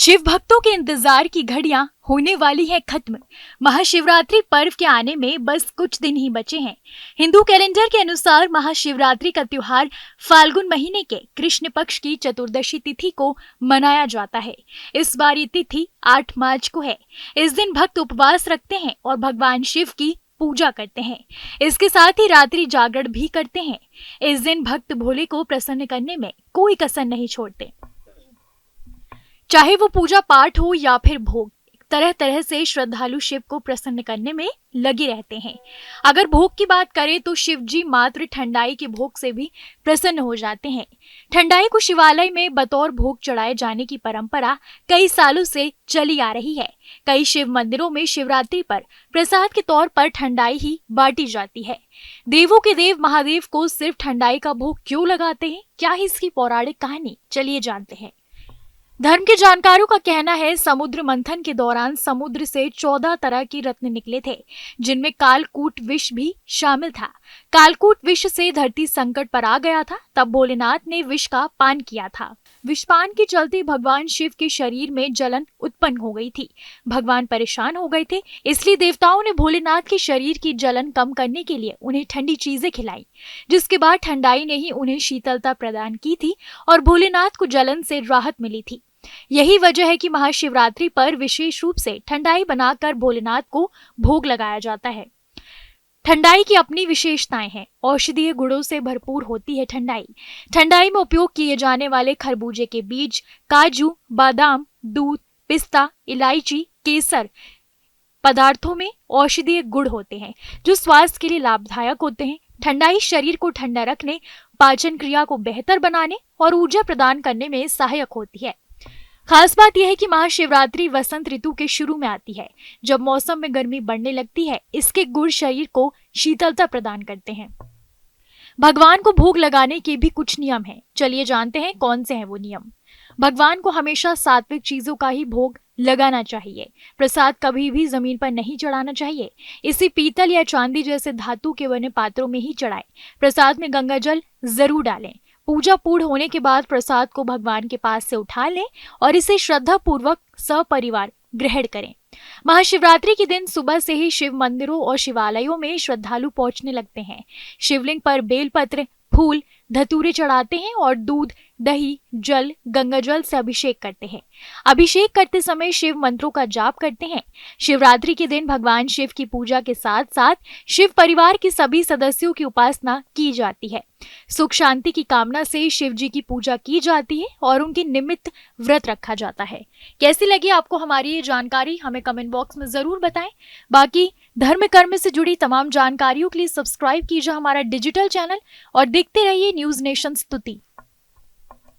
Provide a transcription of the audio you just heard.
शिव भक्तों के इंतजार की घड़ियां होने वाली है खत्म। महाशिवरात्रि पर्व के आने में बस कुछ दिन ही बचे हैं। हिंदू कैलेंडर के अनुसार महाशिवरात्रि का त्योहार फाल्गुन महीने के कृष्ण पक्ष की चतुर्दशी तिथि को मनाया जाता है। इस बार ये तिथि 8 मार्च को है। इस दिन भक्त उपवास रखते हैं और भगवान शिव की पूजा करते हैं। इसके साथ ही रात्रि जागरण भी करते हैं। इस दिन भक्त भोले को प्रसन्न करने में कोई कसर नहीं छोड़ते, चाहे वो पूजा पाठ हो या फिर भोग। तरह तरह से श्रद्धालु शिव को प्रसन्न करने में लगे रहते हैं। अगर भोग की बात करें तो शिव जी मात्र ठंडाई के भोग से भी प्रसन्न हो जाते हैं। ठंडाई को शिवालय में बतौर भोग चढ़ाए जाने की परंपरा कई सालों से चली आ रही है। कई शिव मंदिरों में शिवरात्रि पर प्रसाद के तौर पर ठंडाई ही बांटी जाती है। देवों के देव महादेव को सिर्फ ठंडाई का भोग क्यों लगाते हैं, क्या है इसकी पौराणिक कहानी, चलिए जानते हैं। धर्म के जानकारों का कहना है समुद्र मंथन के दौरान समुद्र से 14 तरह के रत्न निकले थे, जिनमें कालकूट विष भी शामिल था। कालकूट विष से धरती संकट पर आ गया था, तब भोलेनाथ ने विष का पान किया था। विषपान के चलते भगवान शिव के शरीर में जलन उत्पन्न हो गई थी। भगवान परेशान हो गए थे, इसलिए देवताओं ने भोलेनाथ के शरीर की जलन कम करने के लिए उन्हें ठंडी चीजें खिलाई, जिसके बाद ठंडाई ने ही उन्हें शीतलता प्रदान की थी और भोलेनाथ को जलन से राहत मिली थी। यही वजह है कि महाशिवरात्रि पर विशेष रूप से ठंडाई बनाकर भोलेनाथ को भोग लगाया जाता है। ठंडाई की अपनी विशेषताएं हैं। औषधीय गुणों से भरपूर होती है ठंडाई। ठंडाई में उपयोग किए जाने वाले खरबूजे के बीज, काजू, बादाम, दूध, पिस्ता, इलायची, केसर पदार्थों में औषधीय गुण होते हैं, जो स्वास्थ्य के लिए लाभदायक होते हैं। ठंडाई शरीर को ठंडा रखने, पाचन क्रिया को बेहतर बनाने और ऊर्जा प्रदान करने में सहायक होती है। खास बात यह है कि महाशिवरात्रि वसंत ऋतु के शुरू में आती है, जब मौसम में गर्मी बढ़ने लगती है। इसके गुण शरीर को शीतलता प्रदान करते हैं। भगवान को भोग लगाने के भी कुछ नियम हैं, चलिए जानते हैं कौन से हैं वो नियम। भगवान को हमेशा सात्विक चीजों का ही भोग लगाना चाहिए। प्रसाद कभी भी जमीन पर नहीं चढ़ाना चाहिए। इसे पीतल या चांदी जैसे धातु के बने पात्रों में ही चढ़ाएं। प्रसाद में गंगा जल जरूर डालें। पूजा पूर्ण होने के बाद प्रसाद को भगवान के पास से उठा लें और इसे श्रद्धा पूर्वक सपरिवार ग्रहण करें। महाशिवरात्रि के दिन सुबह से ही शिव मंदिरों और शिवालयों में श्रद्धालु पहुंचने लगते हैं। शिवलिंग पर बेलपत्र, फूल, धतूरे चढ़ाते हैं और दूध, दही, जल, गंगा जल से अभिषेक करते हैं। अभिषेक करते समय शिव मंत्रों का जाप करते हैं। शिवरात्रि के दिन भगवान शिव की पूजा के साथ साथ शिव परिवार के सभी सदस्यों की उपासना की जाती है। सुख शांति की कामना से शिव जी की पूजा की जाती है और उनके निमित्त व्रत रखा जाता है। कैसी लगी आपको हमारी ये जानकारी, हमें कमेंट बॉक्स में जरूर बताएं। बाकी धर्म कर्म से जुड़ी तमाम जानकारियों के लिए सब्सक्राइब कीजिए हमारा डिजिटल चैनल और देखते रहिए न्यूज नेशन स्तुति।